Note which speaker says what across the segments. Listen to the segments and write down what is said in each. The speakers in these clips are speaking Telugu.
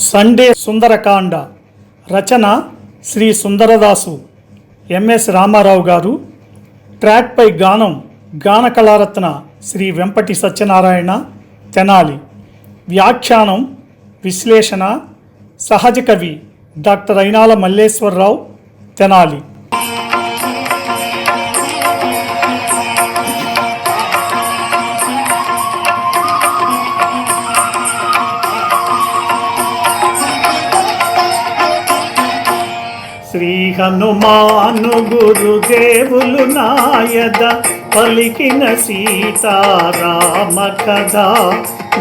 Speaker 1: సండే సుందరకాండ రచన శ్రీ సుందరదాసు ఎంఎస్ రామారావు గారు. ట్రాక్పై గానం గాన కళారత్న శ్రీ వెంపటి సత్యనారాయణ తెనాలి. వ్యాఖ్యానం విశ్లేషణ సహజ కవి డాక్టర్ అయినాల మల్లేశ్వరరావు తెనాలి. శ్రీ హనుమాను గురుదేవులు నాయద పలికిన సీతారామ కథ,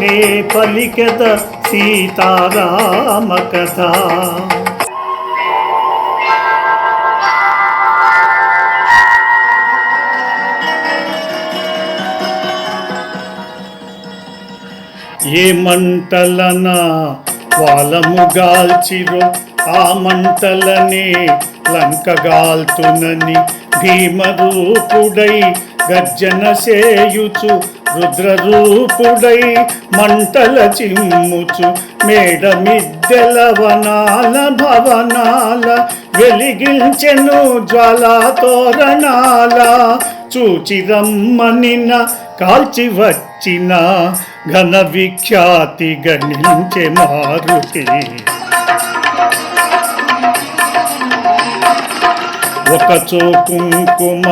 Speaker 1: నే పలికెద సీతారామ కథ. ఏ మంటలన వాలము గాల్చిరో ఆ మంటలనే లంకగాల్తునని భీమరూపుడై గర్జన సేయుచు రుద్రరూపుడై మంటల చిమ్ముచు మేడమిద్దెల వనాల భవనాల వెలిగించెను జ్వాలా తోరణాల. చూచి రమ్మనిన కాల్చి వచ్చిన ఘన విఖ్యాతి గణించే మారుతి. ఒకచో కుంకుమ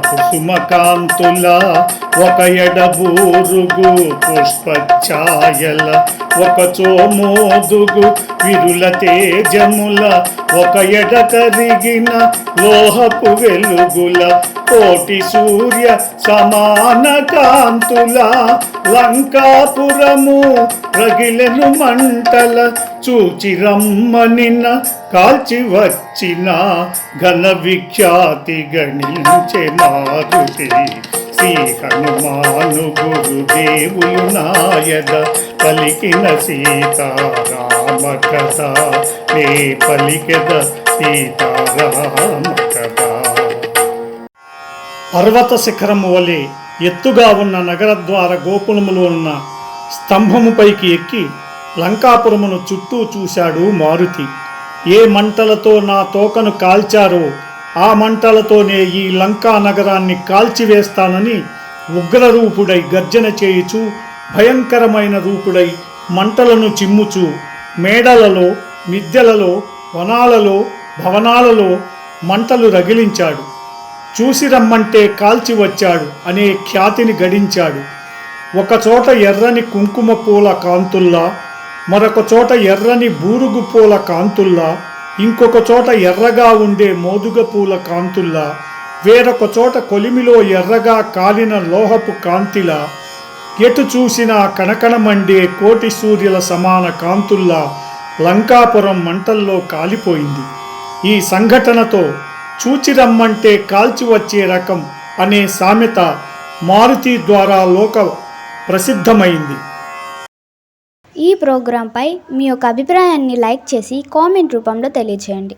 Speaker 1: కుసుమ కాంతుల, ఒక ఎడబూరుగు పుష్పఛాయల, ఒకచో మోదుగు విరుల తేజముల, ఒక ఎడ కరిగిన లోహపు వెలుగుల, కోటి సూర్య సమాన కాంతుల. లంకాపురము రగిలెను మంటల, చూచి రమ్మనిన కాల్చి వచ్చిన ఘన విఖ్యాతి గణించే మారుతి. శ్రీ హనుమాను గురుదేవులు నాయద పలికిన సీతారామ కథ, నే పలికెద సీతారామ కథ. పర్వత శిఖరము వలె ఎత్తుగా ఉన్న నగరద్వార గోపురములో ఉన్న స్తంభముపైకి ఎక్కి లంకాపురమును చుట్టూ చూశాడు మారుతి. ఏ మంటలతో నా తోకను కాల్చారో ఆ మంటలతోనే ఈ లంకా నగరాన్ని కాల్చివేస్తానని ఉగ్రరూపుడై గర్జన చేయుచు భయంకరమైన రూపుడై మంటలను చిమ్ముచు మేడలలో మిద్దెలలో వనాలలో భవనాలలో మంటలు రగిలించాడు. చూసి రమ్మంటే కాల్చి వచ్చాడు అనే ఖ్యాతిని గడించాడు. ఒకచోట ఎర్రని కుంకుమ పూల కాంతుల్లా, మరొక చోట ఎర్రని బూరుగు పూల కాంతుల్లా, ఇంకొక చోట ఎర్రగా ఉండే మోదుగ పూల కాంతుల్లా, వేరొక చోట కొలిమిలో ఎర్రగా కాలిన లోహపు కాంతిలా, ఎటు చూసినా కణకణమండే కోటి సూర్యుల సమాన కాంతుల్లా లంకాపురం మంటల్లో కాలిపోయింది. ఈ సంఘటనతో చూచి రమ్మంటే కాల్చి వచ్చే రకం అనే సామెత మారుతి ద్వారా లోక ప్రసిద్ధమైంది.
Speaker 2: ఈ ప్రోగ్రాంపై మీ యొక్క అభిప్రాయాన్ని లైక్ చేసి కామెంట్ రూపంలో తెలియజేయండి.